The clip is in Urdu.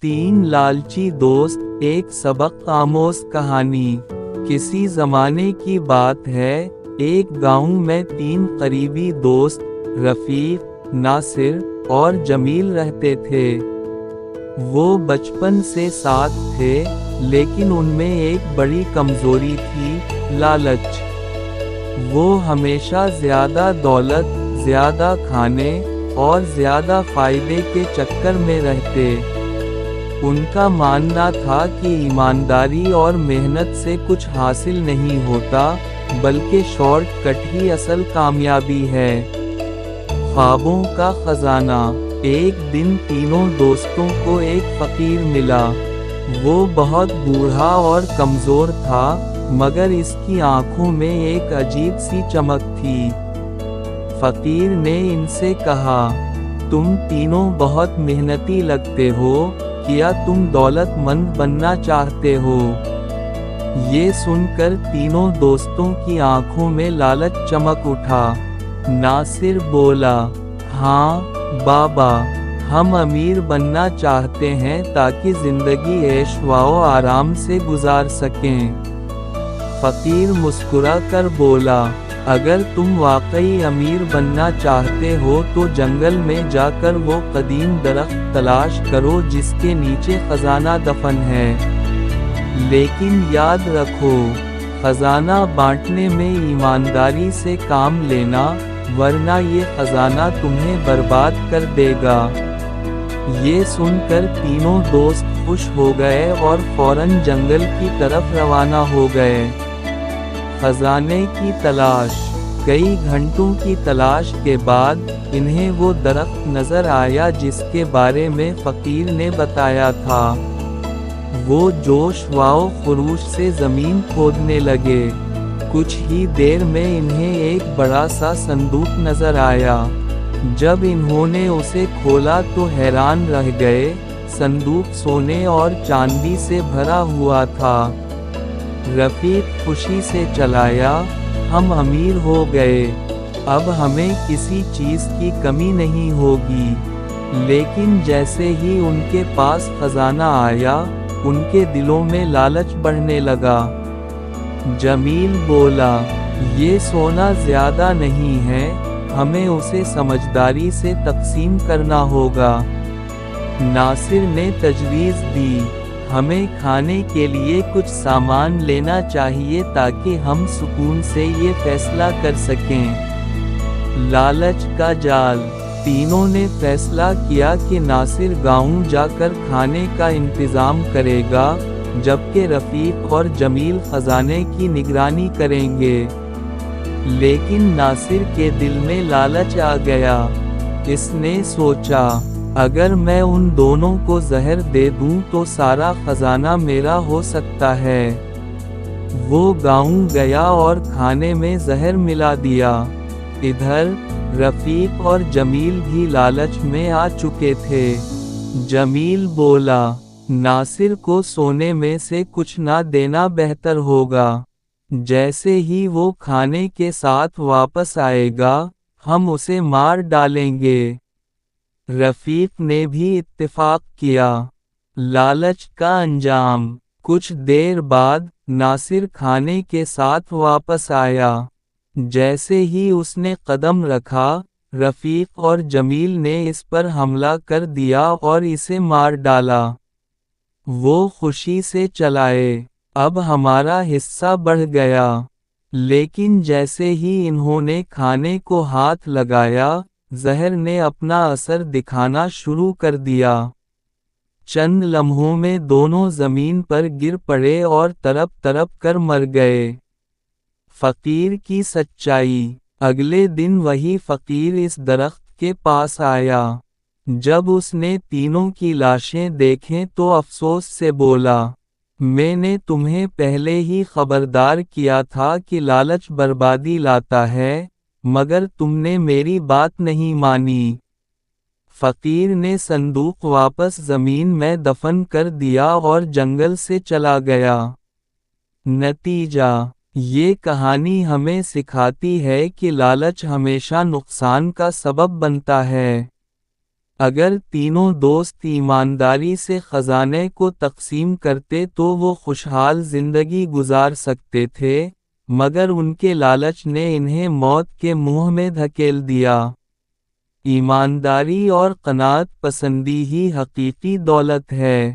تین لالچی دوست، ایک سبق آموز کہانی۔ کسی زمانے کی بات ہے، ایک گاؤں میں تین قریبی دوست رفیق، ناصر اور جمیل رہتے تھے۔ وہ بچپن سے ساتھ تھے، لیکن ان میں ایک بڑی کمزوری تھی، لالچ۔ وہ ہمیشہ زیادہ دولت، زیادہ کھانے اور زیادہ فائدے کے چکر میں رہتے۔ ان کا ماننا تھا کہ ایمانداری اور محنت سے کچھ حاصل نہیں ہوتا، بلکہ شارٹ کٹ ہی اصل کامیابی ہے۔ خوابوں کا خزانہ۔ ایک دن تینوں دوستوں کو ایک فقیر ملا۔ وہ بہت بوڑھا اور کمزور تھا، مگر اس کی آنکھوں میں ایک عجیب سی چمک تھی۔ فقیر نے ان سے کہا، تم تینوں بہت محنتی لگتے ہو، کیا تم دولت مند بننا چاہتے ہو؟ یہ سن کر تینوں دوستوں کی آنکھوں میں لالچ چمک اٹھا۔ ناصر بولا، ہاں بابا، ہم امیر بننا چاہتے ہیں تاکہ زندگی عیش و آرام سے گزار سکیں۔ فقیر مسکرا کر بولا، اگر تم واقعی امیر بننا چاہتے ہو تو جنگل میں جا کر وہ قدیم درخت تلاش کرو جس کے نیچے خزانہ دفن ہے۔ لیکن یاد رکھو، خزانہ بانٹنے میں ایمانداری سے کام لینا، ورنہ یہ خزانہ تمہیں برباد کر دے گا۔ یہ سن کر تینوں دوست خوش ہو گئے اور فوراً جنگل کی طرف روانہ ہو گئے۔ خزانے کی تلاش۔ کئی گھنٹوں کی تلاش کے بعد انہیں وہ درخت نظر آیا جس کے بارے میں فقیر نے بتایا تھا۔ وہ جوش و خروش سے زمین کھودنے لگے۔ کچھ ہی دیر میں انہیں ایک بڑا سا صندوق نظر آیا۔ جب انہوں نے اسے کھولا تو حیران رہ گئے۔ صندوق سونے اور چاندی سے بھرا ہوا تھا۔ رفیق خوشی سے چلایا، ہم امیر ہو گئے، اب ہمیں کسی چیز کی کمی نہیں ہوگی۔ لیکن جیسے ہی ان کے پاس خزانہ آیا، ان کے دلوں میں لالچ بڑھنے لگا۔ جمیل بولا، یہ سونا زیادہ نہیں ہے، ہمیں اسے سمجھداری سے تقسیم کرنا ہوگا۔ ناصر نے تجویز دی، ہمیں کھانے کے لیے کچھ سامان لینا چاہیے تاکہ ہم سکون سے یہ فیصلہ کر سکیں۔ لالچ کا جال۔ تینوں نے فیصلہ کیا کہ ناصر گاؤں جا کر کھانے کا انتظام کرے گا، جبکہ رفیق اور جمیل خزانے کی نگرانی کریں گے۔ لیکن ناصر کے دل میں لالچ آ گیا۔ اس نے سوچا، اگر میں ان دونوں کو زہر دے دوں تو سارا خزانہ میرا ہو سکتا ہے۔ وہ گاؤں گیا اور کھانے میں زہر ملا دیا۔ ادھر رفیق اور جمیل بھی لالچ میں آ چکے تھے۔ جمیل بولا، ناصر کو سونے میں سے کچھ نہ دینا بہتر ہوگا۔ جیسے ہی وہ کھانے کے ساتھ واپس آئے گا، ہم اسے مار ڈالیں گے۔ رفیق نے بھی اتفاق کیا۔ لالچ کا انجام۔ کچھ دیر بعد ناصر کھانے کے ساتھ واپس آیا۔ جیسے ہی اس نے قدم رکھا، رفیق اور جمیل نے اس پر حملہ کر دیا اور اسے مار ڈالا۔ وہ خوشی سے چلائے، اب ہمارا حصہ بڑھ گیا۔ لیکن جیسے ہی انہوں نے کھانے کو ہاتھ لگایا، زہر نے اپنا اثر دکھانا شروع کر دیا۔ چند لمحوں میں دونوں زمین پر گر پڑے اور تڑپ تڑپ کر مر گئے۔ فقیر کی سچائی۔ اگلے دن وہی فقیر اس درخت کے پاس آیا۔ جب اس نے تینوں کی لاشیں دیکھیں تو افسوس سے بولا، میں نے تمہیں پہلے ہی خبردار کیا تھا کہ لالچ بربادی لاتا ہے، مگر تم نے میری بات نہیں مانی۔ فقیر نے صندوق واپس زمین میں دفن کر دیا اور جنگل سے چلا گیا۔ نتیجہ۔ یہ کہانی ہمیں سکھاتی ہے کہ لالچ ہمیشہ نقصان کا سبب بنتا ہے۔ اگر تینوں دوست ایمانداری سے خزانے کو تقسیم کرتے تو وہ خوشحال زندگی گزار سکتے تھے، مگر ان کے لالچ نے انہیں موت کے منہ میں دھکیل دیا۔ ایمانداری اور قناعت پسندی ہی حقیقی دولت ہے۔